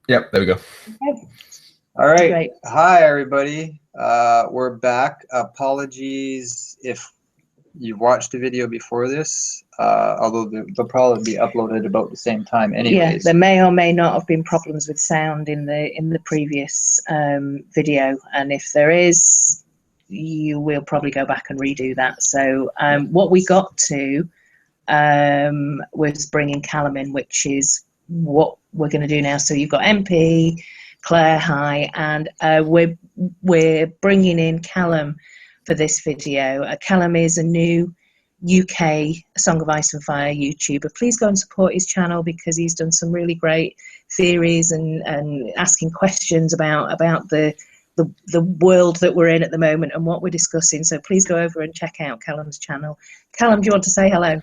Yep, there we go. Okay. All right. Great. Hi, everybody. We're back. Apologies if you watched the video before this, although they'll probably be uploaded about the same time anyways. Yeah, there may or may not have been problems with sound in the previous video, and if there is, you will probably go back and redo that. So what we got to was bringing Calum in, which is what we're going to do now. So you've got MP, Clare, hi, and we're bringing in Calum for this video. Calum is a new UK Song of Ice and Fire YouTuber. Please go and support his channel because he's done some really great theories and asking questions about the world that we're in at the moment and what we're discussing. So please go over and check out Calum's channel. Calum, do you want to say hello?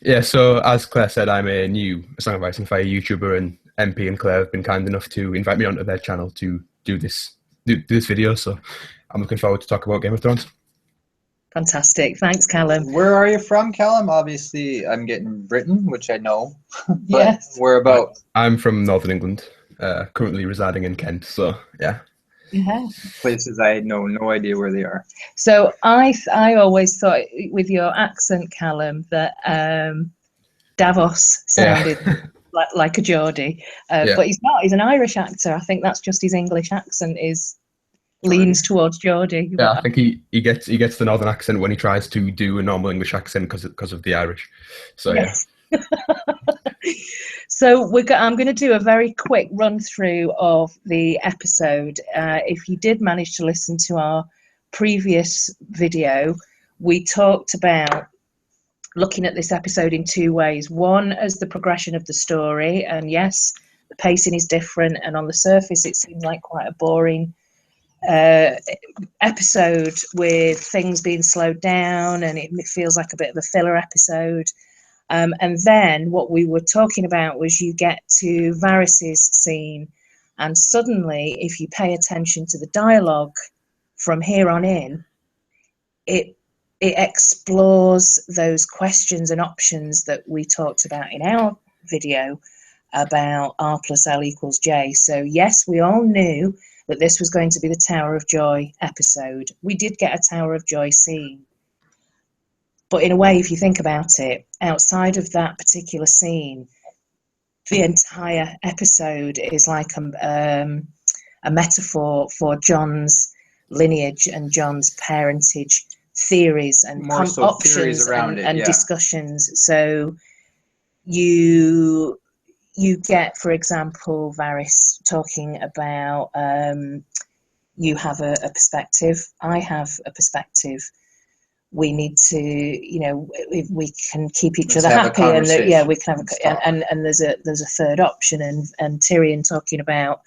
Yeah, so as Claire said, I'm a new Song of Ice and Fire YouTuber, and MP and Claire have been kind enough to invite me onto their channel to do this video. So I'm looking forward to talk about Game of Thrones. Fantastic. Thanks, Calum. Where are you from, Calum? Obviously, I'm getting Britain, which I know. But Yes. whereabout? I'm from Northern England, currently residing in Kent. So yeah. Yeah. Places I know no idea where they are. So I always thought with your accent, Calum, that Davos sounded like a Geordie, but he's not. He's an Irish actor. I think that's just his English accent leans towards Geordie. Yeah, I think he gets the Northern accent when he tries to do a normal English accent because of the Irish. So yes. Yeah. So I'm going to do a very quick run through of the episode. If you did manage to listen to our previous video, we talked about looking at this episode in two ways. One, as the progression of the story, and yes, the pacing is different, and on the surface it seems like quite a boring episode with things being slowed down, and it feels like a bit of a filler episode. And then what we were talking about was you get to Varys's scene, and suddenly, if you pay attention to the dialogue from here on in, it explores those questions and options that we talked about in our video about R plus L equals J. So yes, we all knew that this was going to be the Tower of Joy episode. We did get a Tower of Joy scene. But in a way, if you think about it, outside of that particular scene, the entire episode is like a metaphor for Jon's lineage and Jon's parentage theories and options and discussions. So you get, for example, Varys talking about you have a perspective, I have a perspective. We need to, if we can keep each other happy, and we can have and there's a third option, and Tyrion talking about,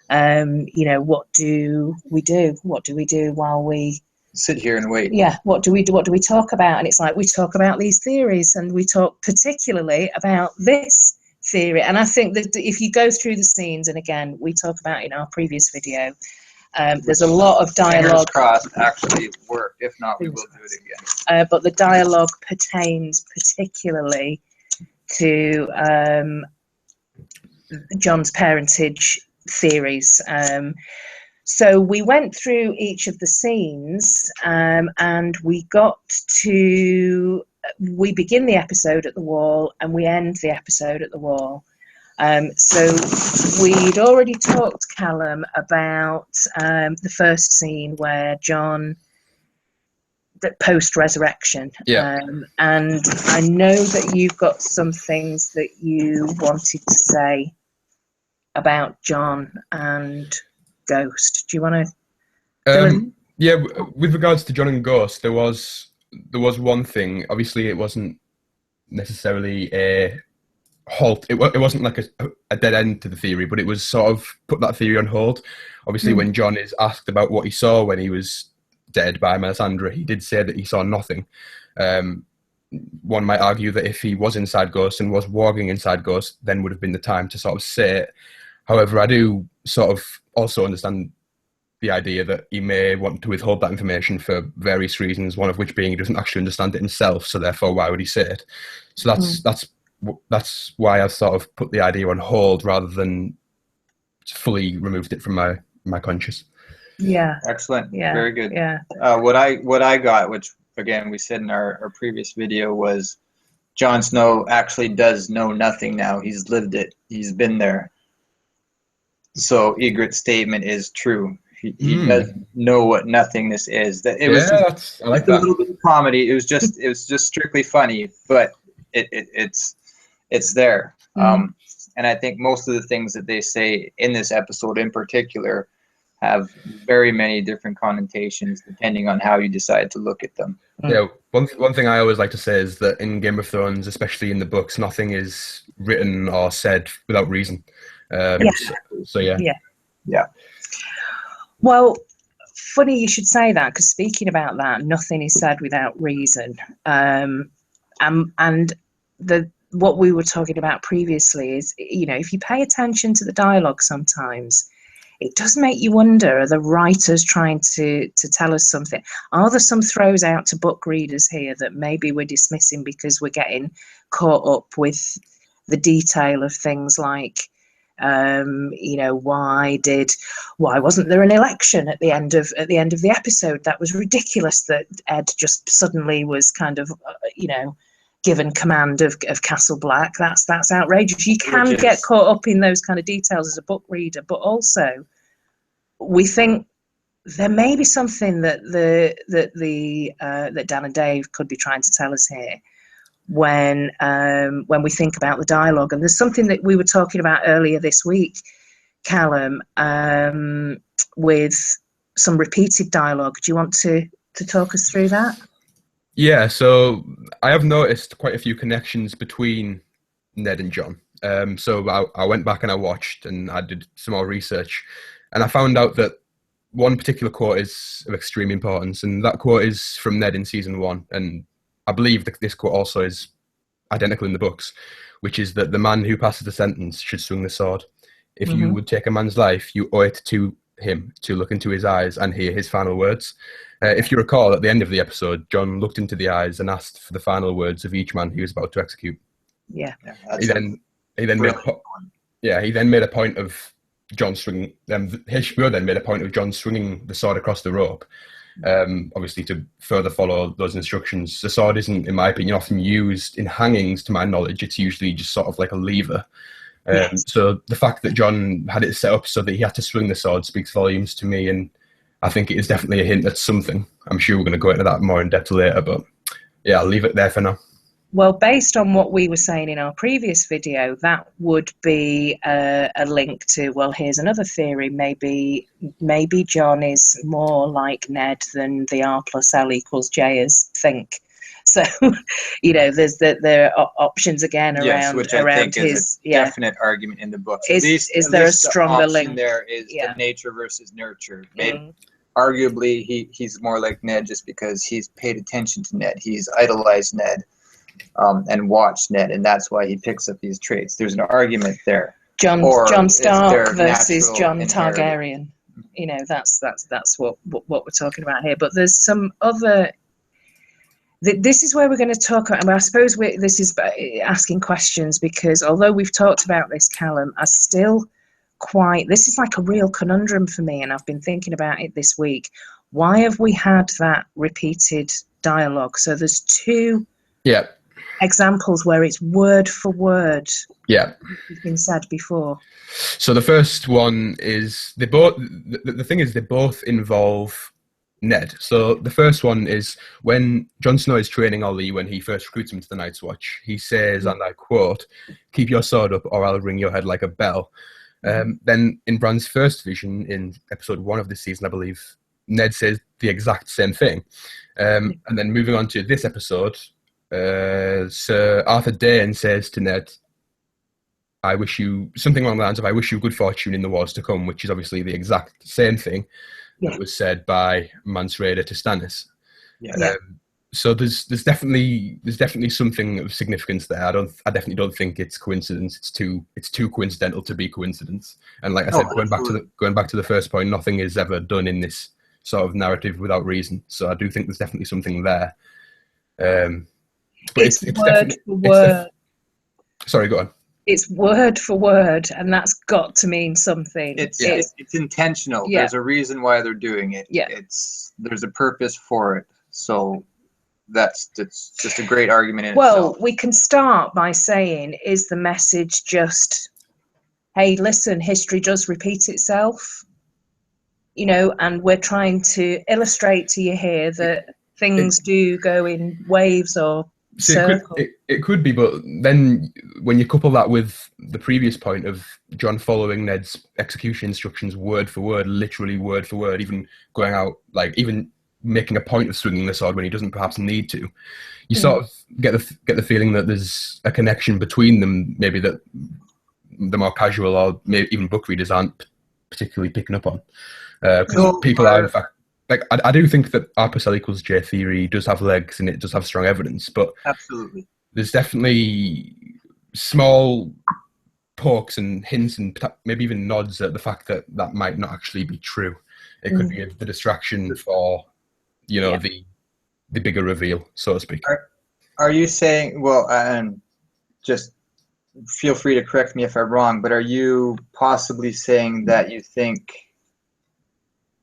what do we do? What do we do while we sit here and wait? Yeah, what do we do? What do we talk about? And it's like we talk about these theories, and we talk particularly about this theory. And I think that if you go through the scenes, and again, we talk about in our previous video. There's a lot of dialogue. Fingers crossed actually work. If not, we will do it again. But the dialogue pertains particularly to Jon's parentage theories. So we went through each of the scenes, and we begin the episode at the wall, and we end the episode at the wall. So we'd already talked, Calum, about the first scene where Jon, post-resurrection. Yeah. And I know that you've got some things that you wanted to say about Jon and Ghost. Do you want to? Yeah, with regards to Jon and Ghost, there was one thing. Obviously, it wasn't necessarily a halt. It wasn't like a dead end to the theory, but it was sort of put that theory on hold. Obviously, when Jon is asked about what he saw when he was dead by Melisandre, he did say that he saw nothing. One might argue that if he was inside Ghost and was walking inside Ghost, then would have been the time to sort of say it. However, I do sort of also understand the idea that he may want to withhold that information for various reasons, one of which being he doesn't actually understand it himself, so therefore why would he say it? So that's why I've sort of put the idea on hold rather than fully removed it from my conscious. Yeah. Excellent. Yeah. Very good. Yeah. What I got, which again we said in our previous video, was Jon Snow actually does know nothing now. He's lived it. He's been there. So Ygritte's statement is true. He does know what nothingness is. That it was just, I like a that. little bit of comedy. It was just strictly funny, but it's there. And I think most of the things that they say in this episode in particular have very many different connotations depending on how you decide to look at them. Yeah, one thing I always like to say is that in Game of Thrones, especially in the books, nothing is written or said without reason. So yeah. Well, funny you should say that, because speaking about that, nothing is said without reason. And what we were talking about previously is, if you pay attention to the dialogue sometimes, it does make you wonder, are the writers trying to tell us something? Are there some throws out to book readers here that maybe we're dismissing because we're getting caught up with the detail of things like, why wasn't there an election at the end of the episode? That was ridiculous that Ed just suddenly was kind of, given command of Castle Black. That's outrageous. You can get caught up in those kind of details as a book reader, but also we think there may be something that Dan and Dave could be trying to tell us here when we think about the dialogue. And there's something that we were talking about earlier this week, Calum, with some repeated dialogue. Do you want to talk us through that? Yeah, so I have noticed quite a few connections between Ned and Jon. So I went back and I watched and I did some more research, and I found out that one particular quote is of extreme importance, and that quote is from Ned in season 1, and I believe that this quote also is identical in the books, which is that the man who passes the sentence should swing the sword. If you would take a man's life, you owe it to him to look into his eyes and hear his final words. If you recall, at the end of the episode, Jon looked into the eyes and asked for the final words of each man he was about to execute. Yeah. He then made a point of Jon swinging. Hishbur then made a point of Jon swinging the sword across the rope. Obviously, to further follow those instructions. The sword isn't, in my opinion, often used in hangings. To my knowledge, it's usually just sort of like a lever. So the fact that Jon had it set up so that he had to swing the sword speaks volumes to me, and I think it is definitely a hint at something. I'm sure we're going to go into that more in depth later, but yeah, I'll leave it there for now. Well, based on what we were saying in our previous video, that would be a link to, well, here's another theory. Maybe Jon is more like Ned than the R plus L equals J-ers think. So, there are options again around, which I think is a definite argument in the book. Is there a stronger link? There is the nature versus nurture. Arguably, he's more like Ned just because he's paid attention to Ned. He's idolized Ned and watched Ned, and that's why he picks up these traits. There's an argument there. Jon Stark versus Jon Targaryen. That's what we're talking about here. But there's some other. This is where we're going to talk about, I suppose this is asking questions, because although we've talked about this, Calum, this is like a real conundrum for me, and I've been thinking about it this week. Why have we had that repeated dialogue? So there's two examples where it's word for word. Yeah. It's been said before. So the first one is, the thing is, they both involve Ned. So the first one is when Jon Snow is training Ollie when he first recruits him to the Night's Watch. He says, and I quote, "Keep your sword up or I'll ring your head like a bell." Then in Bran's first vision in episode 1 of this season, I believe, Ned says the exact same thing. And then moving on to this episode, Sir Arthur Dayne says to Ned, "I wish you," something along the lines of, "I wish you good fortune in the wars to come," which is obviously the exact same thing that was said by Mance Rayder to Stannis. So there's definitely something of significance there. I definitely don't think it's coincidence. It's too coincidental to be coincidence. And like I said, going back to the first point, nothing is ever done in this sort of narrative without reason. So I do think there's definitely something there. But it's word for word. Sorry, go on. it's word for word, and that's got to mean something. It's intentional. Yeah. There's a reason why they're doing it. Yeah. There's a purpose for it. So that's just a great argument in Well, itself. we can start by saying, is the message just, hey, listen, history does repeat itself, you know, and we're trying to illustrate to you here that things do go in waves or circles. It could be, but then when you couple that with the previous point of Jon following Ned's execution instructions word for word, literally word for word, even going out, like even making a point of swinging the sword when he doesn't perhaps need to, you sort of get the feeling that there's a connection between them, maybe that the more casual or maybe even book readers aren't particularly picking up on. People are, in fact, like I do think that R + L = J theory does have legs and it does have strong evidence, but absolutely, there's definitely small pokes and hints and maybe even nods at the fact that that might not actually be true. It could be the distraction for, you know, the bigger reveal, so to speak. Are you saying, well, and just feel free to correct me if I'm wrong, but are you possibly saying that you think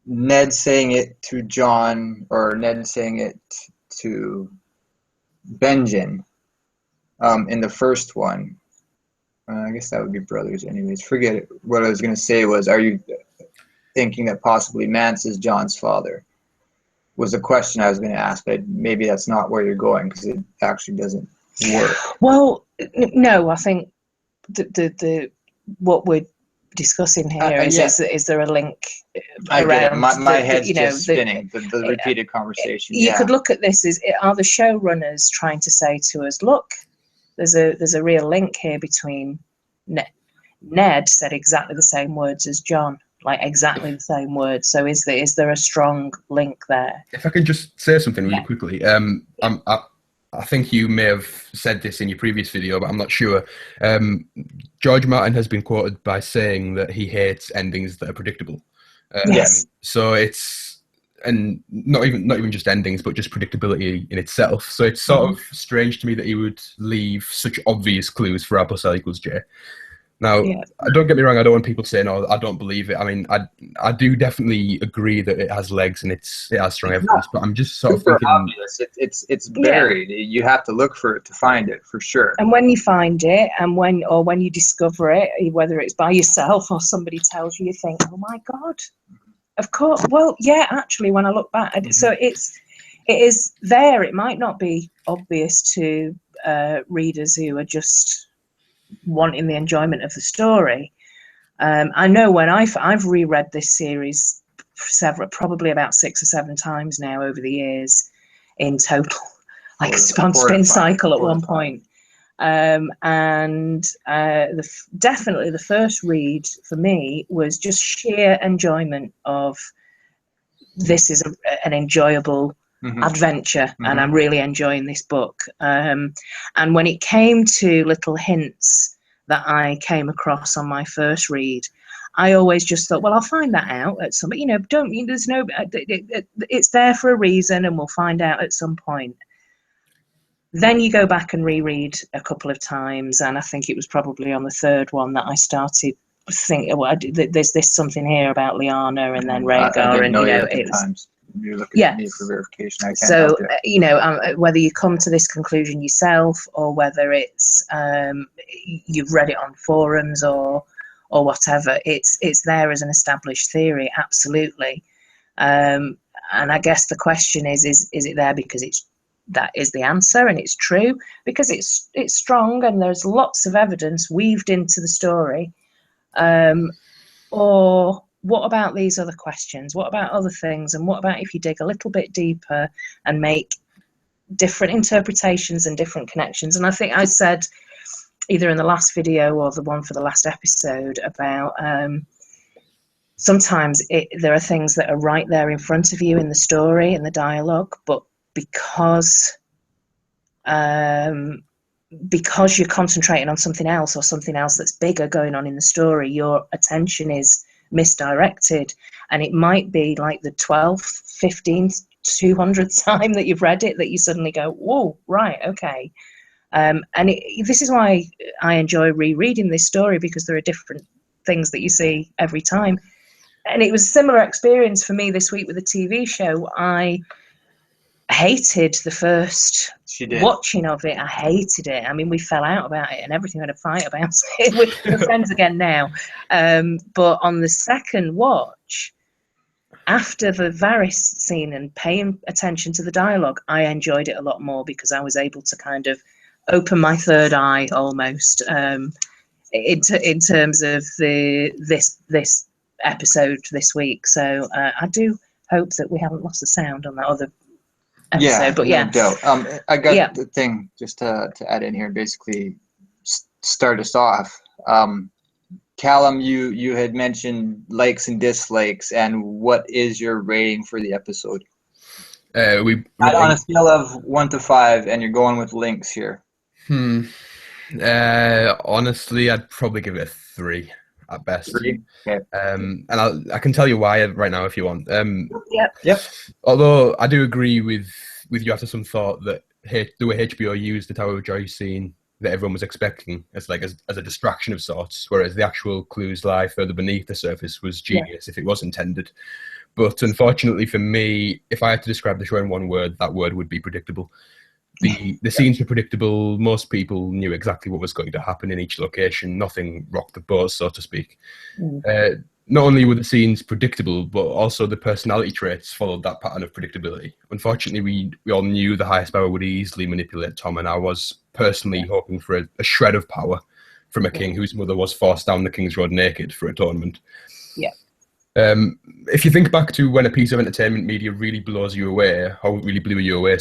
Ned saying it to Jon or Ned saying it to Benjen in the first one, I guess that would be brothers anyways, forget it. What I was going to say was, are you thinking that possibly Mance is Jon's father? Was a question I was going to ask, but maybe that's not where you're going because it actually doesn't work. Well, no, I think the what we're discussing here is there a link I around get it. My head's just spinning, the repeated conversation. You could look at this as, are the showrunners trying to say to us, look, there's a real link here between Ned said exactly the same words as Jon, like exactly the same words. So is there a strong link there? If I could just say something really quickly, I think you may have said this in your previous video, but I'm not sure. George Martin has been quoted by saying that he hates endings that are predictable. Yes. So it's, and not even just endings, but just predictability in itself. So it's sort of strange to me that he would leave such obvious clues for R + L = J. Now, don't get me wrong, I don't want people saying, "Oh, I don't believe it." I mean, I do definitely agree that it has legs and it has strong evidence, but I'm just sort of thinking, obvious. It's buried. You have to look for it to find it, for sure. And when you find it, and when you discover it, whether it's by yourself or somebody tells you, you think, "Oh my God, of course." Well, yeah, actually, when I look back, so it is there. It might not be obvious to readers who are just wanting the enjoyment of the story. I know when I've reread this series probably about 6 or 7 times now over the years in total, like a spin cycle at one point. Definitely the first read for me was just sheer enjoyment of, this is an enjoyable adventure, and I'm really enjoying this book. And when it came to little hints that I came across on my first read, I always just thought, well, I'll find that out at some, it's there for a reason and we'll find out at some point. Then you go back and reread a couple of times, and I think it was probably on the third one that I started thinking, well, there's this something here about Lyanna and then Rhaegar, and it was, you're looking at me for verification. I can't so help it. Whether you come to this conclusion yourself or whether it's you've read it on forums or whatever, it's there as an established theory, absolutely. And I guess the question is it there because that is the answer and it's true, because it's strong and there's lots of evidence weaved into the story, or what about these other questions? What about other things? And what about if you dig a little bit deeper and make different interpretations and different connections? And I think I said either in the last video or the one for the last episode about sometimes there are things that are right there in front of you in the story, in the dialogue, but because you're concentrating on something else or something else that's bigger going on in the story, your attention is misdirected, and it might be like the 12th, 15th, 200th time that you've read it that you suddenly go, whoa, right, okay. This is why I enjoy rereading this story, because there are different things that you see every time. And it was a similar experience for me this week with the TV show. I hated the first watching of it. I hated it. I mean, we fell out about it and everything. We had a fight about it. We're friends again now. But on the second watch, after the Varys scene and paying attention to the dialogue, I enjoyed it a lot more, because I was able to kind of open my third eye almost in terms of this episode this week. So I do hope that we haven't lost the sound on that other episode. But no doubt. I got the thing just to add in here, basically start us off. Calum, you had mentioned likes and dislikes, and what is your rating for the episode? On a scale of 1 to 5, and you're going with links here. Honestly, I'd probably give it a 3 at best. 3? Okay. And I can tell you why right now if you want. Yep. Although I do agree with you after some thought that the way HBO used the Tower of Joy scene that everyone was expecting as a distraction of sorts, whereas the actual clues lie further beneath the surface, was genius if it was intended. But unfortunately for me, if I had to describe the show in one word, that word would be predictable. The scenes were predictable. Most people knew exactly what was going to happen in each location. Nothing rocked the boat, so to speak. Not only were the scenes predictable, but also the personality traits followed that pattern of predictability. Unfortunately, we all knew the High Sparrow would easily manipulate Tom, and I was personally hoping for a shred of power from a king whose mother was forced down the King's Road naked for atonement. Yeah. If you think back to when a piece of entertainment media really blows you away, or really blew you away,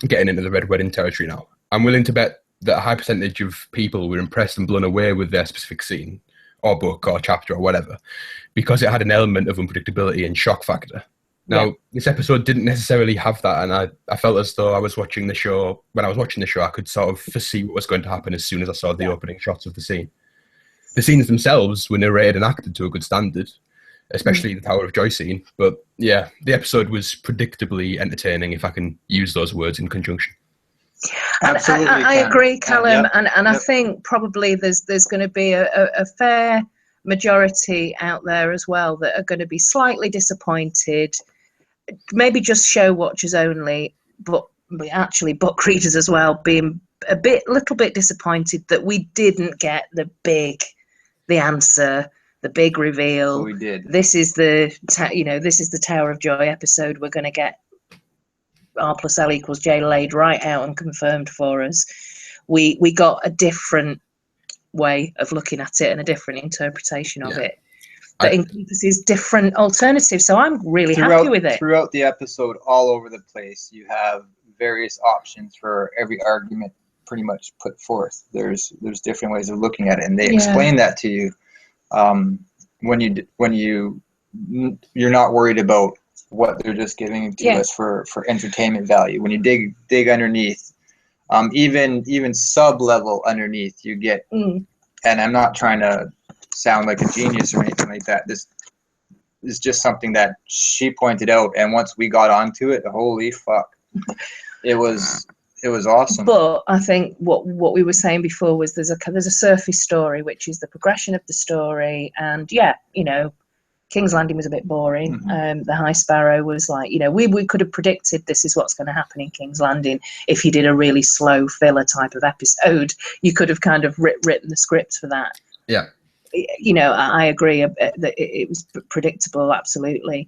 getting into the Red Wedding territory now, I'm willing to bet that a high percentage of people were impressed and blown away with their specific scene, or book, or chapter, or whatever, because it had an element of unpredictability and shock factor. Now, this episode didn't necessarily have that, and I felt as though when I was watching the show, I could sort of foresee what was going to happen as soon as I saw the opening shots of the scene. The scenes themselves were narrated and acted to a good standard, especially the Tower of Joy scene. But yeah, the episode was predictably entertaining, if I can use those words in conjunction. Absolutely, I agree, Calum, and I think probably there's going to be a fair majority out there as well that are going to be slightly disappointed, maybe just show watchers only, but actually book readers as well, being little bit disappointed that we didn't get the answer, the big reveal. Oh, we did. This is the Tower of Joy episode. We're going to get R plus L equals J laid right out and confirmed for us. We got a different way of looking at it and a different interpretation of it that encompasses different alternatives. So I'm really happy with it. Throughout the episode, all over the place, you have various options for every argument pretty much put forth. There's different ways of looking at it, and they explain that to you when you're not worried about what they're just giving to us for entertainment value. When you dig underneath, even sub level underneath, you get. And I'm not trying to sound like a genius or anything like that. This is just something that she pointed out, and once we got onto it, holy fuck, it was awesome. But I think what we were saying before was there's a surface story, which is the progression of the story, and King's Landing was a bit boring. The High Sparrow was like, we could have predicted this is what's going to happen in King's Landing. If you did a really slow filler type of episode, you could have kind of written the script for that. Yeah. I agree that it was predictable, absolutely.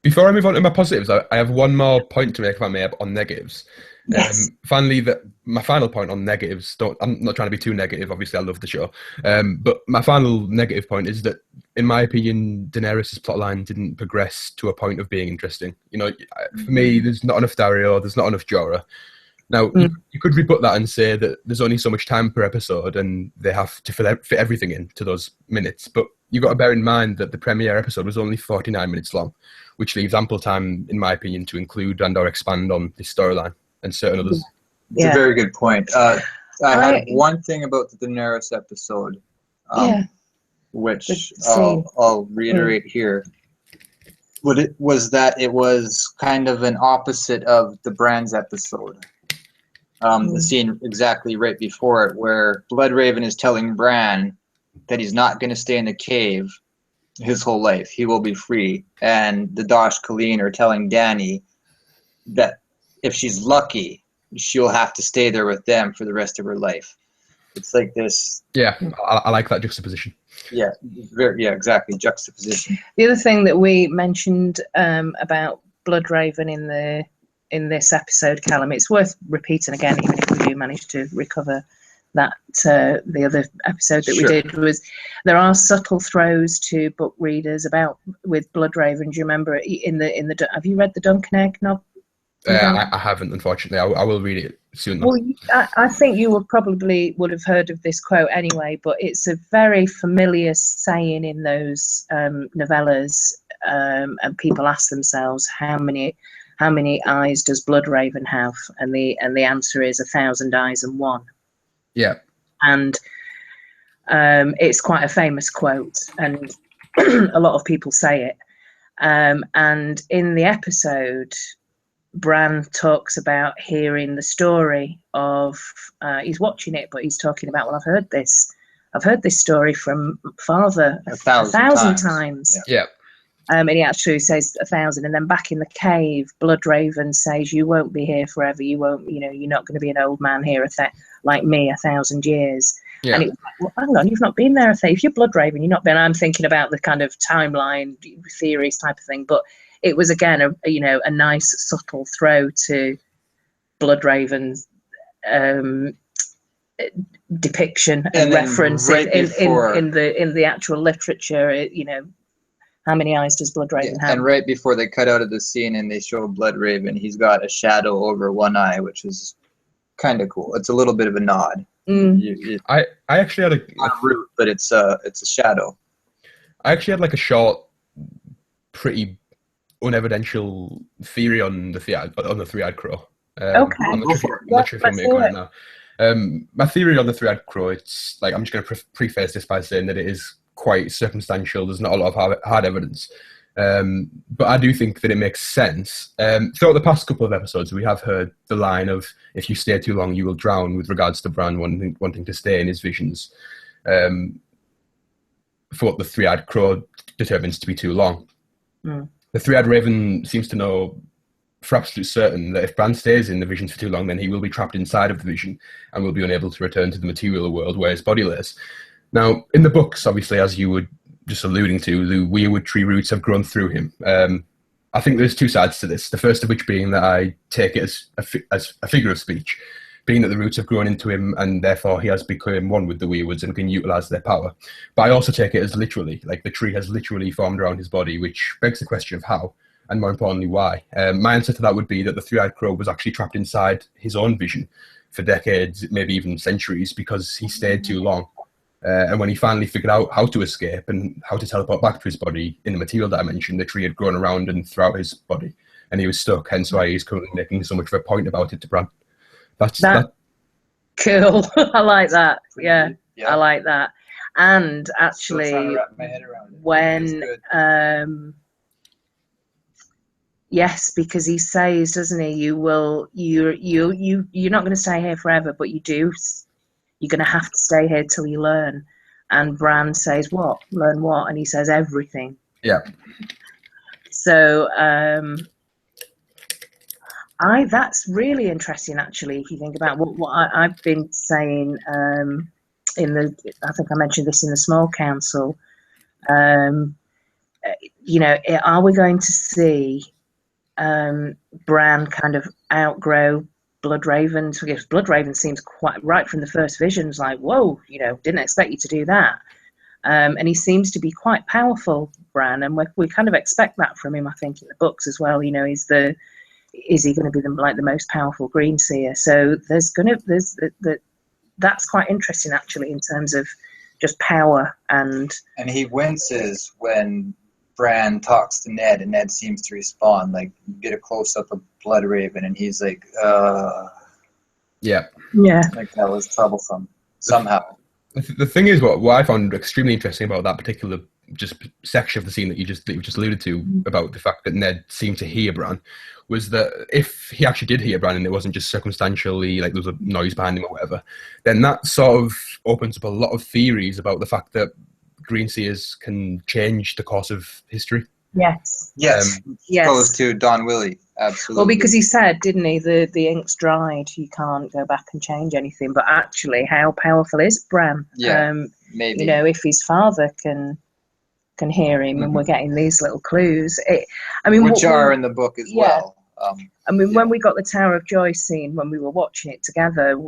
Before I move on to my positives, I have one more point to make, if I may, on negatives. Yes. Finally, my final point on negatives, I'm not trying to be too negative, obviously I love the show, but my final negative point is that, in my opinion, Daenerys' plotline didn't progress to a point of being interesting. For me, there's not enough Dario, there's not enough Jorah. Now, you could rebut that and say that there's only so much time per episode and they have to fit everything into those minutes, but you've got to bear in mind that the premiere episode was only 49 minutes long, which leaves ample time, in my opinion, to include and or expand on this storyline and certain others. It's a very good point. I had one thing about the Daenerys episode, which I'll reiterate here. What it was that it was kind of an opposite of the Bran's episode. The scene exactly right before it, where Bloodraven is telling Bran that he's not going to stay in the cave his whole life. He will be free. And the Dosh Colleen are telling Dany that if she's lucky, she'll have to stay there with them for the rest of her life. It's like this. Yeah, I like that juxtaposition. Yeah, exactly. Juxtaposition. The other thing that we mentioned about Bloodraven in this episode, Callum, it's worth repeating again, even if we do manage to recover that the other episode that we did, was there are subtle throws to book readers with Bloodraven. Do you remember in the have you read the Duncan Egg novel? I haven't, unfortunately. I will read it soon. Well, I think you would have heard of this quote anyway, but it's a very familiar saying in those novellas, and people ask themselves how many eyes does Bloodraven have, and the answer is 1,000 eyes and one. Yeah, and it's quite a famous quote, and a lot of people say it. And in the episode, Bran talks about hearing the story of he's watching it, but he's talking about, well, I've heard this story from Father 1,000 times. Yeah. And he actually says 1,000, and then back in the cave, Bloodraven says, "You won't be here forever. You won't. You're not going to be an old man here like me 1,000 years." Yeah. And it's like, well, hang on, you've not been there. If you're Bloodraven, you've not been. I'm thinking about the kind of timeline theories type of thing, but it was again a nice subtle throw to Bloodraven's depiction and reference in the actual literature. How many eyes does Bloodraven have? And right before they cut out of the scene and they show Bloodraven, he's got a shadow over one eye, which is kind of cool. It's a little bit of a nod. I actually had a root, but it's a shadow. I actually had like a short, pretty unevidential theory on the three-eyed crow. Okay. I'm not sure if you want me to go on it now. My theory on the three-eyed crow, it's like, I'm just going to preface this by saying that it is quite circumstantial. There's not a lot of hard evidence, but I do think that it makes sense. Throughout the past couple of episodes, we have heard the line of, "If you stay too long, you will drown," with regards to Bran wanting to stay in his visions, for what the three-eyed crow determines to be too long. The three-eyed raven seems to know for absolute certain that if Bran stays in the visions for too long, then he will be trapped inside of the vision and will be unable to return to the material world where his body lays. Now, in the books, obviously, as you were just alluding to, the weirwood tree roots have grown through him. I think there's two sides to this. The first of which being that I take it as a figure of speech, being that the roots have grown into him and therefore he has become one with the weirwoods and can utilise their power. But I also take it as literally, like the tree has literally formed around his body, which begs the question of how, and more importantly, why. My answer to that would be that the three-eyed crow was actually trapped inside his own vision for decades, maybe even centuries, because he stayed too long. And when he finally figured out how to escape and how to teleport back to his body in the material dimension, the tree had grown around and throughout his body, and he was stuck, hence why he's currently making so much of a point about it to Bran. That's cool. I like that. Yeah, I like that. And actually, when yes, because he says, doesn't he? You're not going to stay here forever, but you're going to have to stay here till you learn. And Bran says, "What? Learn what?" And he says, "Everything." Yeah. So that's really interesting, actually, if you think about what I've been saying I think I mentioned this in the small council. Are we going to see Bran kind of outgrow Bloodraven? Because Bloodraven seems quite right from the first visions, like, whoa, didn't expect you to do that. And he seems to be quite powerful, Bran, and we kind of expect that from him, I think, in the books as well. Is he going to be the most powerful green seer? So that's quite interesting, actually, in terms of just power. And he winces when Bran talks to Ned, and Ned seems to respond. Like, you get a close up of Bloodraven, and he's like, yeah, like that was troublesome somehow. The thing is, what I found extremely interesting about that particular just section of the scene that you just alluded to about the fact that Ned seemed to hear Bran, was that if he actually did hear Bran and it wasn't just circumstantially, like there was a noise behind him or whatever, then that sort of opens up a lot of theories about the fact that Greenseers can change the course of history. Yes. Yes. Yes. Opposed to Don Willi. Absolutely. Well, because he said, didn't he, the ink's dried, you can't go back and change anything. But actually, how powerful is Bran? Yeah, maybe. You know, if his father can hear him, and we're getting these little clues. Which are in the book as well. When we got the Tower of Joy scene, when we were watching it together,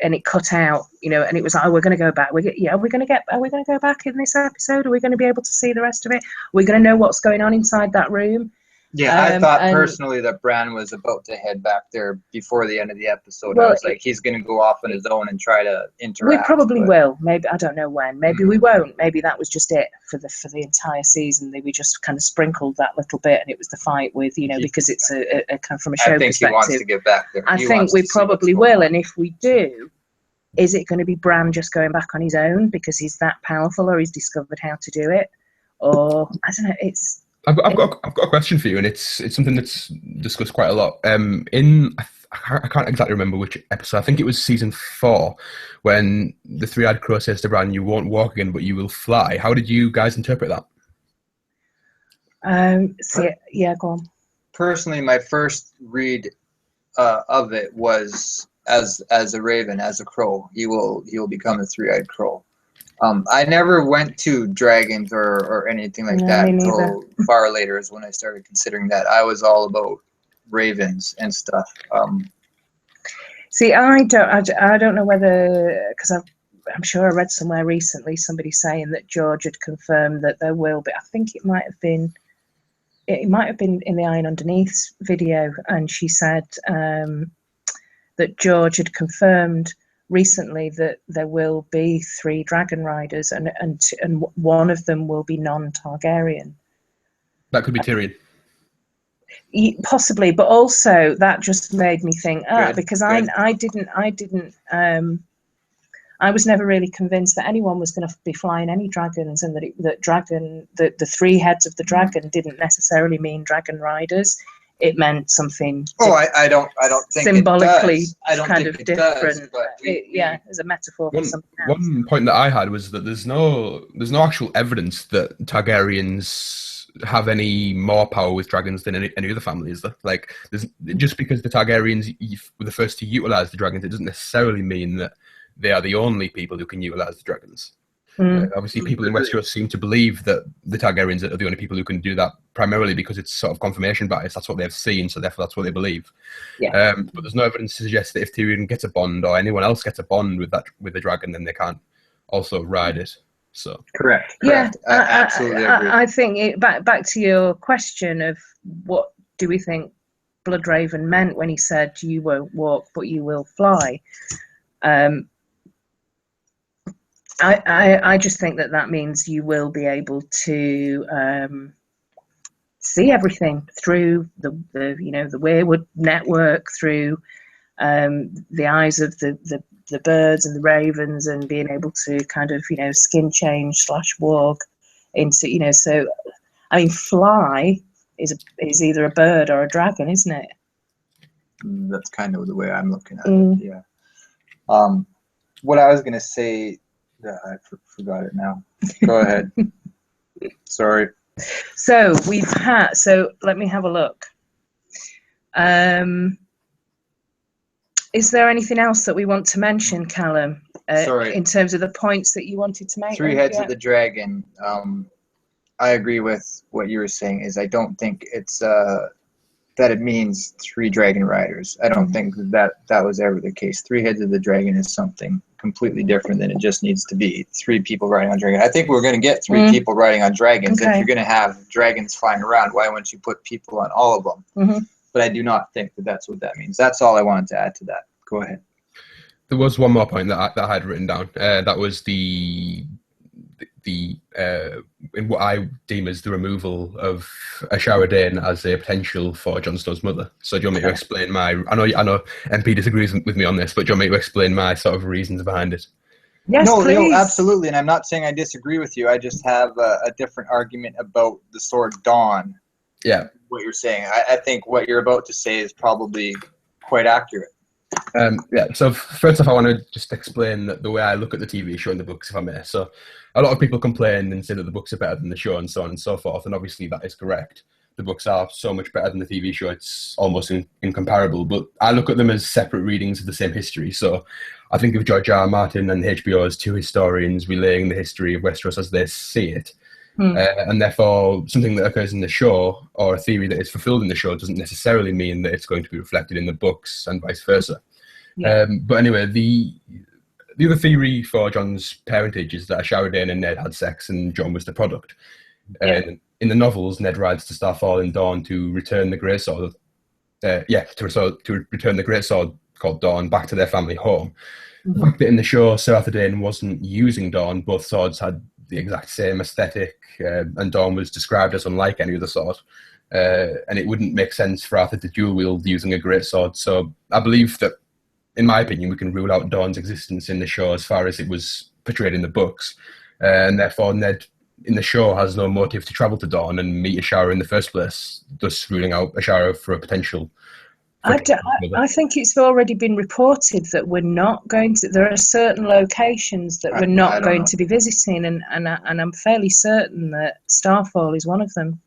and it cut out, you know, and it was like, oh, we're going to go back. Are we going to go back in this episode? Are we going to be able to see the rest of it? We're going to know what's going on inside that room. Yeah, I thought personally that Bran was about to head back there before the end of the episode. Well, I was like, he's going to go off on his own and try to interact. We probably will. Maybe, I don't know when. Maybe we won't. Maybe that was just it for the entire season. We just kind of sprinkled that little bit, and it was the fight with, you know, because it's a kind of from a show perspective. I think he wants to get back there. I think we probably will, and if we do, is it going to be Bran just going back on his own because he's that powerful, or he's discovered how to do it, or I don't know. I've got a question for you, and it's something that's discussed quite a lot. I can't exactly remember which episode. I think it was season 4 when the three-eyed crow says to Bran, "You won't walk again, but you will fly." How did you guys interpret that? Go on. Personally, my first read of it was as a raven, as a crow. He will become a three-eyed crow. I never went to dragons or anything like that until far later is when I started considering that. I was all about ravens and stuff. See, I don't know whether, because I'm sure I read somewhere recently somebody saying that George had confirmed that there will be. I think it might have been in the Iron Underneath video, and she said that George had confirmed recently that there will be 3 dragon riders, and one of them will be non-Targaryen. That could be Tyrion. Possibly, but also that just made me think, because I was never really convinced that anyone was going to be flying any dragons, and that the 3 heads of the dragon didn't necessarily mean dragon riders. It meant something. I don't think symbolically it does. I don't kind think of it different. Does, as a metaphor for something else. One point that I had was that there's no actual evidence that Targaryens have any more power with dragons than any other family, is there? Like, just because the Targaryens were the first to utilize the dragons, it doesn't necessarily mean that they are the only people who can utilize the dragons. Obviously, people in Westeros seem to believe that the Targaryens are the only people who can do that, primarily because it's sort of confirmation bias. That's what they've seen, so therefore that's what they believe. Yeah. But there's no evidence to suggest that if Tyrion gets a bond, or anyone else gets a bond with the dragon, then they can't also ride it. So correct. Yeah, I absolutely agree. I think back to your question of what do we think Bloodraven meant when he said you won't walk but you will fly. I just think that means you will be able to see everything through the weirwood network, through the eyes of the birds and the ravens, and being able to kind of skin change / walk into So I mean, fly is either a bird or a dragon, isn't it? That's kind of the way I'm looking at it. Yeah. What I was gonna say. I forgot it now. Go ahead. Sorry. So let me have a look. Is there anything else that we want to mention, Calum? In terms of the points that you wanted to make? 3 heads of the dragon. I agree with what you were saying. I don't think it's that it means 3 dragon riders. I don't think that was ever the case. 3 heads of the dragon is something completely different than it just needs to be 3 people riding on dragon. I think we're going to get 3 people riding on dragons. Okay. If you're going to have dragons flying around, why wouldn't you put people on all of them? But I do not think that's what that means. That's all I wanted to add to that. Go ahead. There was one more point that I had written down. That was the in what I deem as the removal of a Shower Dane as a potential for Jon Snow's mother. So do you want me to explain I know MP disagrees with me on this, but do you want me to explain my sort of reasons behind it? Yes, No, please. absolutely, and I'm not saying I disagree with you. I just have a different argument about the sword Dawn. Yeah. What you're saying, I think what you're about to say is probably quite accurate. Yeah, so first off, I want to just explain that the way I look at the TV show and the books, if I may. So, a lot of people complain and say that the books are better than the show and so on and so forth, and obviously that is correct. The books are so much better than the TV show, it's almost incomparable. But I look at them as separate readings of the same history. So, I think of George R. R. Martin and HBO as two historians relaying the history of Westeros as they see it. And therefore, something that occurs in the show or a theory that is fulfilled in the show doesn't necessarily mean that it's going to be reflected in the books and vice versa. Yeah. But anyway, the other theory for Jon's parentage is that Sharadane and Ned had sex and Jon was the product. In the novels, Ned rides to Starfall in Dawn to return the Great Sword. To return the Great Sword called Dawn back to their family home. The fact that in the show, Sir Arthur Dayne wasn't using Dawn, both swords had the exact same aesthetic, and Dawn was described as unlike any other sword. And it wouldn't make sense for Arthur to dual wield using a great sword. So I believe that, in my opinion, we can rule out Dawn's existence in the show as far as it was portrayed in the books. And therefore, Ned in the show has no motive to travel to Dawn and meet Ashara in the first place, thus ruling out Ashara for a potential. I think it's already been reported that we're not going to. There are certain locations that we're not going to be visiting, and I'm fairly certain that Starfall is one of them.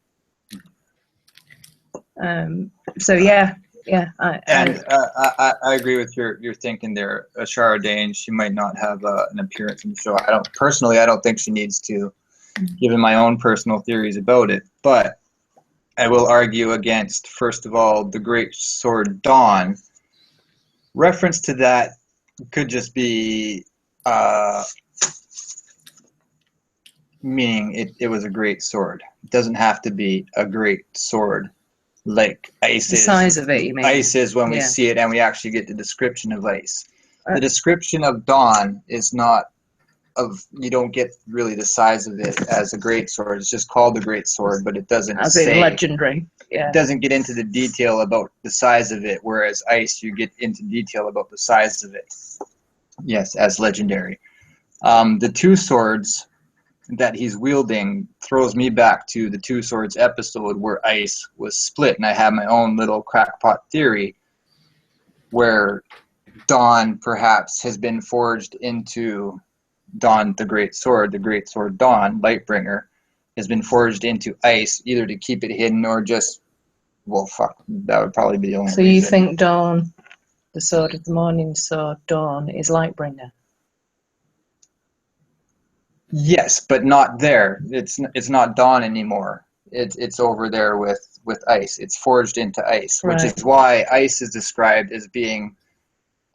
So yeah. I agree with your thinking there. Ashara Dane, she might not have an appearance in the show. I don't think she needs to, given my own personal theories about it. But I will argue against, first of all, the great sword Dawn. Reference to that could just be meaning it was a great sword. It doesn't have to be a great sword. Like ice is. The size of it, you mean? Ice is when we see it and we actually get the description of ice. The description of Dawn is not you don't get really the size of it as a great sword. It's just called a great sword, but it doesn't say legendary. Yeah. It doesn't get into the detail about the size of it, whereas ice you get into detail about the size of it. Yes, as legendary. The two swords that he's wielding throws me back to the Two Swords episode where ice was split, and I have my own little crackpot theory where Dawn perhaps has been forged into Dawn, the great sword Dawn, Lightbringer, has been forged into ice, either to keep it hidden or just, that would probably be the only reason. You think Dawn, the sword of the morning sword, Dawn, is Lightbringer? Yes, but not there. It's not Dawn anymore. It's over there with ice. It's forged into ice, which is why ice is described as being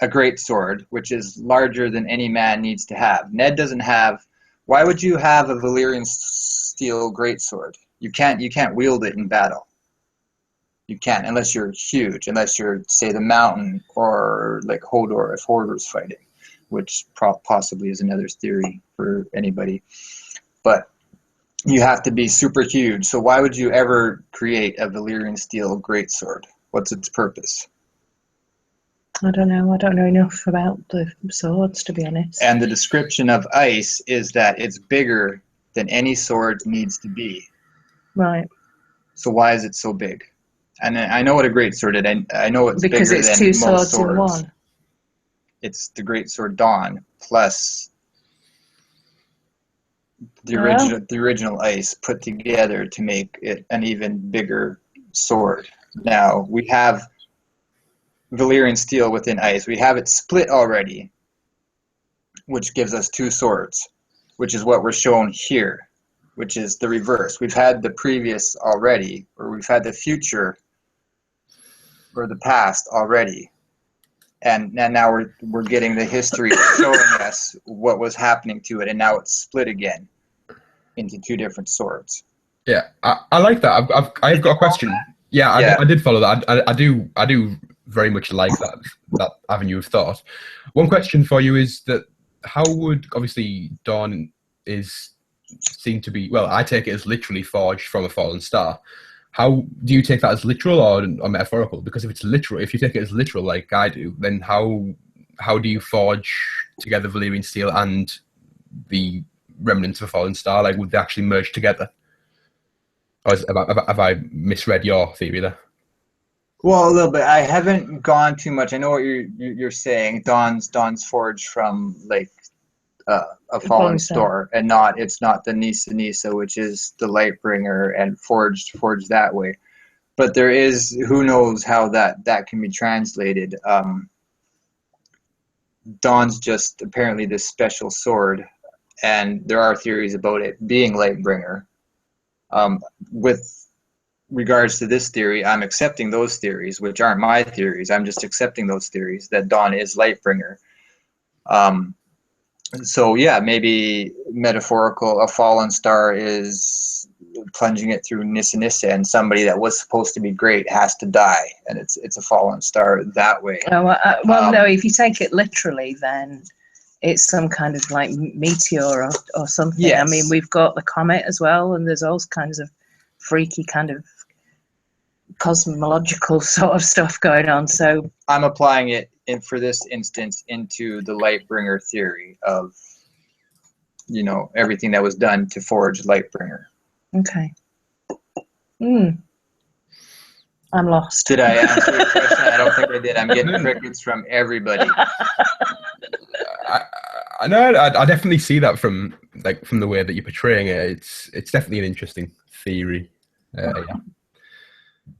a great sword, which is larger than any man needs to have. Ned doesn't have. Why would you have a Valyrian steel great sword? You can't wield it in battle. You can't unless you're huge, unless you're, say, the Mountain or like Hodor if Hodor's fighting, which possibly is another theory for anybody. But you have to be super huge. So why would you ever create a Valyrian steel greatsword? What's its purpose? I don't know. I don't know enough about the swords, to be honest. And the description of ice is that it's bigger than any sword needs to be. Right. So why is it so big? And I know what a greatsword is. I know it's because bigger it's than two most swords swords. in one. It's the greatsword Dawn plus the original ice put together to make it an even bigger sword. Now we have Valyrian steel within ice. We have it split already, which gives us two swords, which is what we're shown here, which is the reverse. We've had the previous already, or we've had the future or the past already. And now we're getting the history showing us what was happening to it, and now it's split again into two different swords. Yeah, I like that. I've got a question. Yeah, I did follow that. I do very much like that avenue of thought. One question for you is that how would, obviously Dawn is seen to be, well, I take it as literally forged from a fallen star. How do you take that as literal or metaphorical? Because if it's literal, if you take it as literal like I do, then how do you forge together Valyrian steel and the remnants of a fallen star? Like, would they actually merge together? Or have I misread your theory there? Well, a little bit. I haven't gone too much. I know what you're saying. Dawn's forged from like a fallen star, and it's not the Nisa, which is the Lightbringer, and forged that way. But there is, who knows how that can be translated. Dawn's just apparently this special sword, and there are theories about it being Lightbringer. With regards to this theory, I'm accepting those theories, which aren't my theories. I'm just accepting those theories that Dawn is Lightbringer. So yeah, maybe metaphorical, a fallen star is plunging it through Nissa, and somebody that was supposed to be great has to die, and it's a fallen star that way. Oh, well, no, if you take it literally, then it's some kind of like meteor or something. Yes. I mean, we've got the comet as well, and there's all kinds of freaky kind of cosmological sort of stuff going on. So I'm applying it for this instance into the Lightbringer theory of, everything that was done to forge Lightbringer. Okay. I'm lost. Did I answer your question? I don't think I did. I'm getting crickets from everybody. I know. I definitely see that from the way that you're portraying it. It's definitely an interesting theory. Yeah.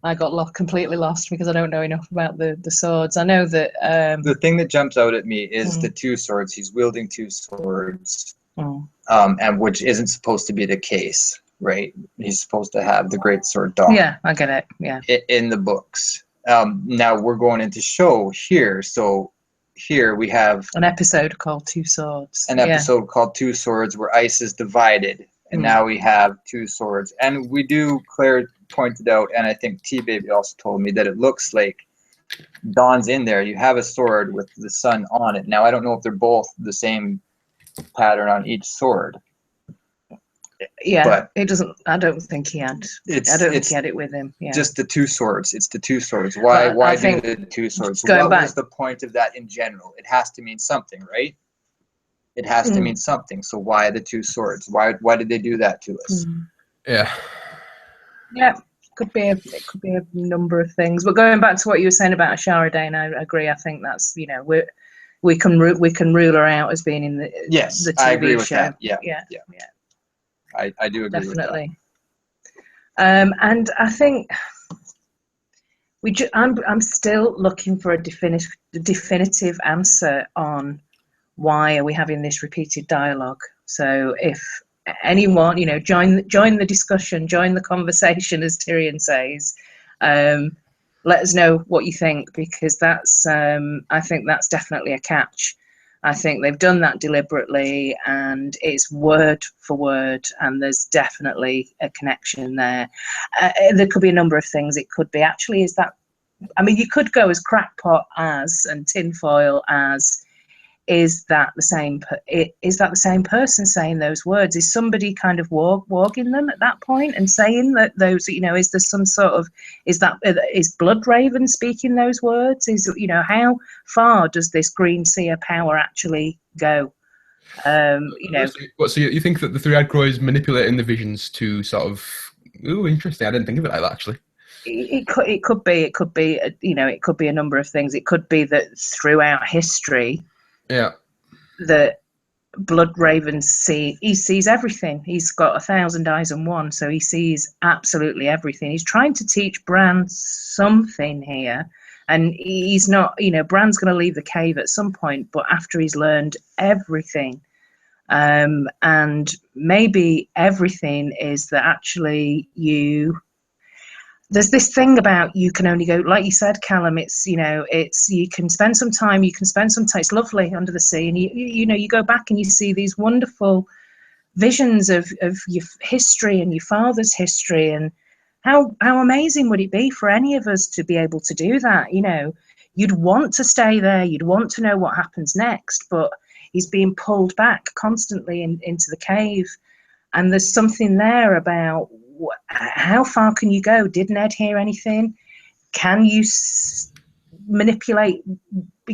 I got completely lost because I don't know enough about the swords. I know that the thing that jumps out at me is the two swords. He's wielding two swords, and which isn't supposed to be the case, right? He's supposed to have the great sword Dawn. Yeah, I get it. Yeah, in the books. Now we're going into show here, so here we have an episode called Two Swords. An episode called Two Swords, where ice is divided. And now we have two swords. And we do, Claire pointed out, and I think TeeBaby also told me, that it looks like Dawn's in there. You have a sword with the sun on it. Now, I don't know if they're both the same pattern on each sword. Yeah, but it doesn't, I don't think he had. I don't think he had it with him. Yeah. Just the two swords. It's the two swords. Why do the two swords? What was the point of that in general? It has to mean something, right? It has to mean something. So why the two swords? Why did they do that to us? Yeah. Yeah, it could be a number of things. But going back to what you were saying about Ashara Dane, I agree. I think that's we can rule her out as being in the the TV I agree with show. that. Yeah. I do agree definitely. With that. And I think I'm still looking for a definitive answer on why are we having this repeated dialogue. So if anyone, join the discussion, join the conversation, as Tyrion says. Let us know what you think, because that's I think that's definitely a catch. I think they've done that deliberately, and it's word for word, and there's definitely a connection there. There could be a number of things. It could be actually, you could go as crackpot as and tinfoil as. Is that the same person saying those words? Is somebody kind of warging them at that point and saying that those, is there some sort of, is Bloodraven speaking those words? How far does this green seer power actually go? So you think that the three-eyed crow is manipulating the visions to sort of, interesting. I didn't think of it like that, actually. It could be it could be a number of things. It could be that throughout history, that Bloodraven sees everything. He's got 1,000 eyes and one, so he sees absolutely everything. He's trying to teach Bran something here, and he's not. Bran's going to leave the cave at some point, but after he's learned everything, and maybe everything is that actually there's this thing about you can only go, like you said, Calum, it's you can spend some time, it's lovely under the sea, and you go back and you see these wonderful visions of your history and your father's history, and how amazing would it be for any of us to be able to do that? You'd want to stay there, you'd want to know what happens next, but he's being pulled back constantly into the cave, and there's something there about how far can you go? Did Ned hear anything? Can you manipulate?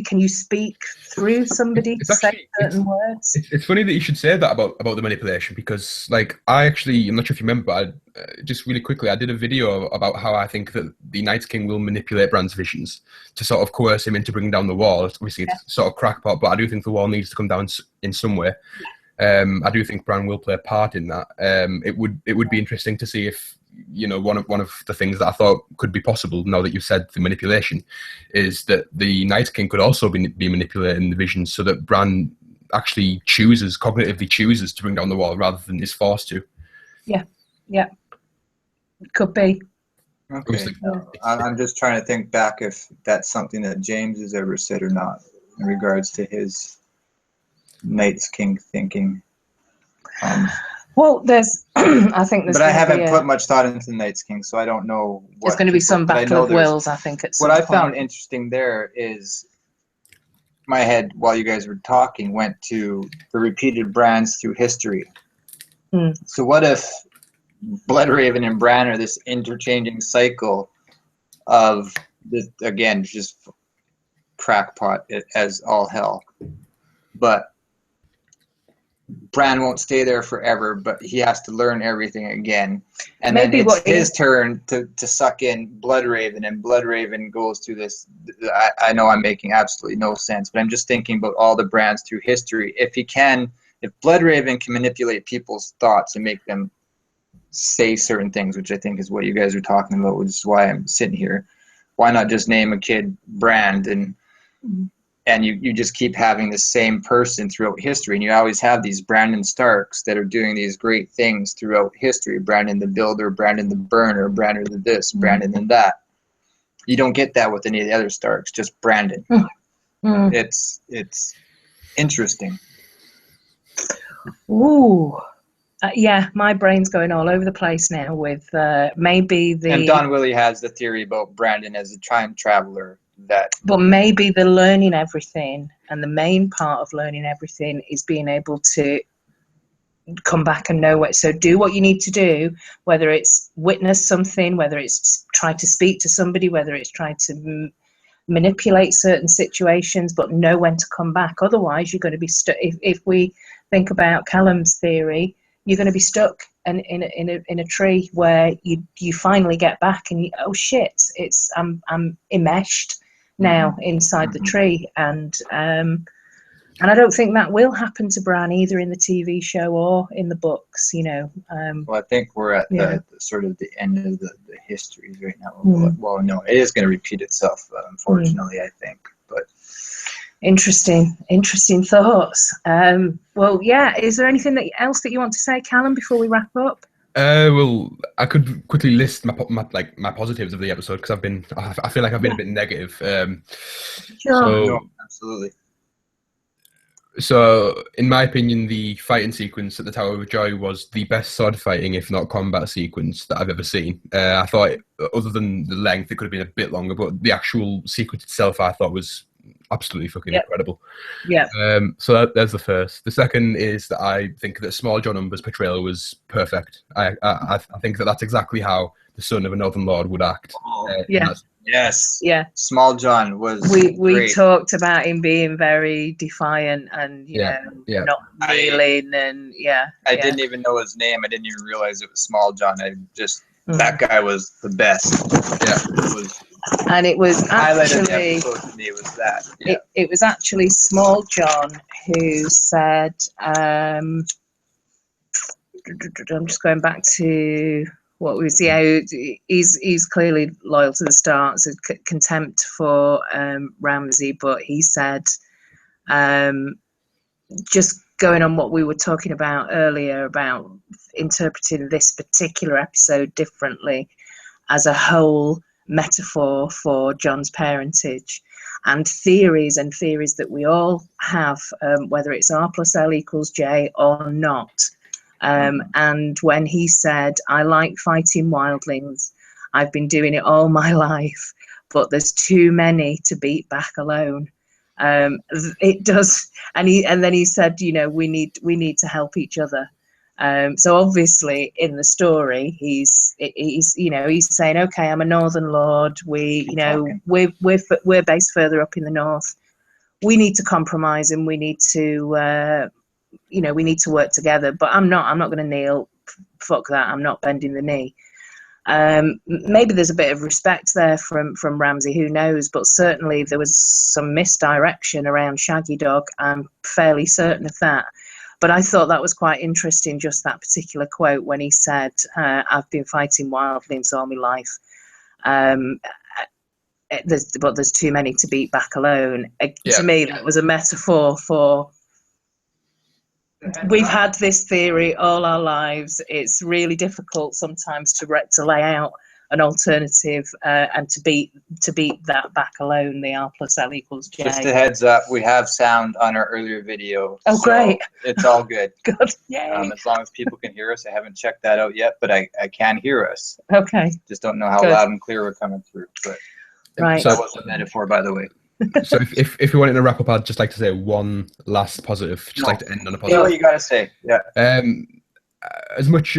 Can you speak through somebody It's to say actually- certain words? It's funny that you should say that about the manipulation, because like I'm not sure if you remember, but just really quickly, I did a video about how I think that the Night King will manipulate Bran's visions to sort of coerce him into bringing down the wall. Obviously, it's sort of crackpot, but I do think the wall needs to come down in some way. I do think Bran will play a part in that. It would be interesting to see if, you know, one of the things that I thought could be possible, now that you said the manipulation, is that the Night King could also be manipulating the visions, so that Bran actually cognitively chooses to bring down the wall rather than is forced to. Yeah, could be. Okay. I'm just trying to think back if that's something that James has ever said or not in regards to his Night King thinking. Well, there's, I think there's. But I haven't put much thought into the Night King, so I don't know. There's going to be some battle of wills, I think. At some what I point. found interesting there is my head, while you guys were talking, went to the repeated Brans through history. So what if Bloodraven and Bran are this interchanging cycle of this, again, just crackpot as all hell, but Bran won't stay there forever, but he has to learn everything again, and maybe then it's his turn to suck in Bloodraven, and Bloodraven goes through this. I know I'm making absolutely no sense, but I'm just thinking about all the Brans through history. If Bloodraven can manipulate people's thoughts and make them say certain things, which I think is what you guys are talking about, which is why I'm sitting here. Why not just name a kid Brand, and you just keep having the same person throughout history, and you always have these Brandon Starks that are doing these great things throughout history. Brandon the Builder, Brandon the Burner, Brandon the this, Brandon and that. You don't get that with any of the other Starks, just Brandon. It's interesting. Ooh. Yeah, my brain's going all over the place now with maybe the... And Don Willi has the theory about Brandon as a time traveler. But maybe the learning everything, and the main part of learning everything is being able to come back and know it. So do what you need to do, whether it's witness something, whether it's try to speak to somebody, whether it's try to manipulate certain situations, but know when to come back. Otherwise, you're going to be stuck. If we think about Calum's theory, you're going to be stuck in a tree where you finally get back and oh shit, I'm enmeshed now inside the tree, and I don't think that will happen to Bran either in the TV show or in the books. You know. Well, I think we're at the sort of the end of the histories right now. Well, no, it is going to repeat itself, unfortunately. I think, but. Interesting thoughts. Well, yeah. Is there anything else that you want to say, Calum, before we wrap up? Well, I could quickly list my positives of the episode, because I feel like I've been a bit negative. Sure. No, absolutely. So, in my opinion, the fighting sequence at the Tower of Joy was the best sword fighting, if not combat sequence, that I've ever seen. I thought, other than the length, it could have been a bit longer, but the actual sequence itself, I thought, was absolutely fucking incredible. Yeah. So there's the first. The second is that I think that Small John Umber's portrayal was perfect. I think that's exactly how the son of a Northern Lord would act. Yes. Yeah. Small John was. We talked about him being very defiant and you know not kneeling and I didn't even know his name. I didn't even realize it was Small John. That guy was the best. Yeah. And it was actually to me was that. Yeah. It was actually Small John who said, I'm just going back to what was he's clearly loyal to the Starks, contempt for Ramsay, but he said, just going on what we were talking about earlier about interpreting this particular episode differently as a whole metaphor for Jon's parentage, and theories that we all have, whether it's R plus L equals J or not. And when he said, I like fighting wildlings, I've been doing it all my life, but there's too many to beat back alone. It does, and then he said, you know, we need to help each other. So obviously in the story, he's saying, okay, I'm a Northern Lord. We're based further up in the north. We need to compromise and we need to work together. But I'm not going to kneel. Fuck that. I'm not bending the knee. Maybe there's a bit of respect there from Ramsay, who knows, but certainly there was some misdirection around Shaggy Dog. I'm fairly certain of that. But I thought that was quite interesting, just that particular quote when he said, I've been fighting wildlings all my life. There's too many to beat back alone. To me, that was a metaphor for, we've had this theory all our lives. It's really difficult sometimes to lay out an alternative and to beat that back alone. The R plus L equals J. Just a heads up, we have sound on our earlier video. Oh, so great! It's all good. Good, yay! As long as people can hear us. I haven't checked that out yet, but I can hear us. Okay. Just don't know how loud and clear we're coming through. But right. That was a metaphor, by the way. So if we wanted to wrap up, I'd just like to say one last positive. Like to end on a positive. Yeah, what you gotta say. Yeah. As much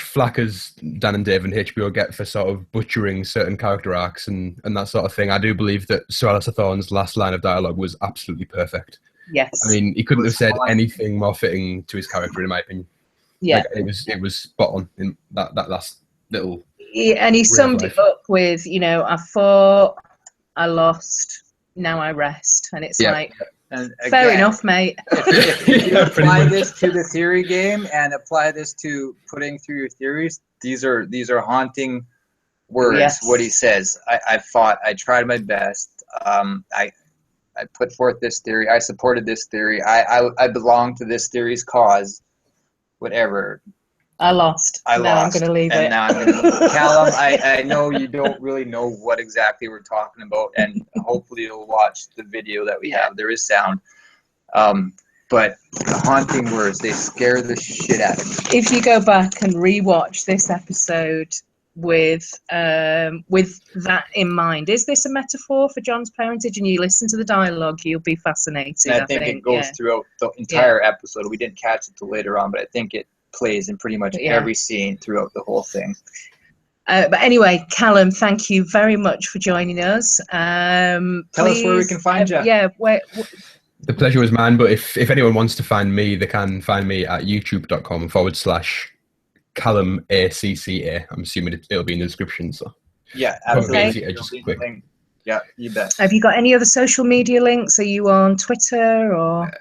flack as Dan and Dave and HBO get for sort of butchering certain character arcs and that sort of thing, I do believe that Sir Alistair Thorne's last line of dialogue was absolutely perfect. Yes. I mean, he couldn't have said anything more fitting to his character, in my opinion. Yeah. Like, it was spot on in that last little. Yeah, and he summed it up with, I fought, I lost, now I rest, and it's like. And again, fair enough, mate. If you apply this to the theory game and apply this to putting through your theories, these are haunting words. Yes. What he says, I fought, I tried my best. I put forth this theory. I supported this theory. I belong to this theory's cause. Whatever. I lost. Now I'm going to leave it. Now I'm going to Callum, I know you don't really know what exactly we're talking about, and hopefully you'll watch the video that we have. There is sound. But the haunting words, they scare the shit out of me. If you go back and rewatch this episode with that in mind, is this a metaphor for Jon's parentage? And you listen to the dialogue, you'll be fascinated. And I think it goes throughout the entire episode. We didn't catch it till later on, but I think it plays in pretty much every scene throughout the whole thing. But anyway, Callum, thank you very much for joining us. Tell us where we can find you. Yeah, the pleasure was mine, but if anyone wants to find me, they can find me at youtube.com/Calum ACCA. I'm assuming it'll be in the description. So yeah, absolutely. Just quick. Yeah, you bet. Have you got any other social media links? Are you on Twitter or?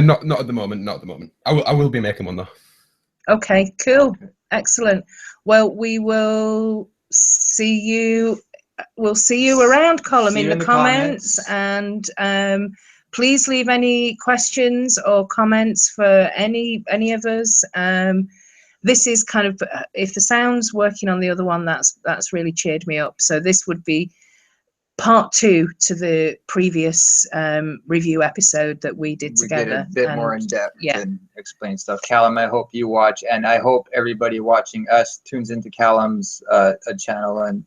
Not at the moment. Not at the moment. I will be making one though. Okay, cool. Excellent. Well, we will see you. We'll see you around, Colum, in the comments. And please leave any questions or comments for any of us. This is kind of, if the sound's working on the other one, that's really cheered me up. So this would be part 2 to the previous review episode that we did together. We did a bit more in depth and explain stuff. Callum, I hope you watch, and I hope everybody watching us tunes into Callum's channel and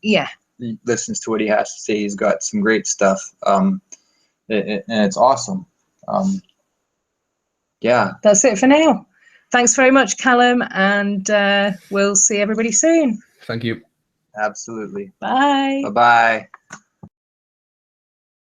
listens to what he has to say. He's got some great stuff, and it's awesome. That's it for now. Thanks very much, Callum, and we'll see everybody soon. Thank you. Absolutely. Bye. Bye-bye.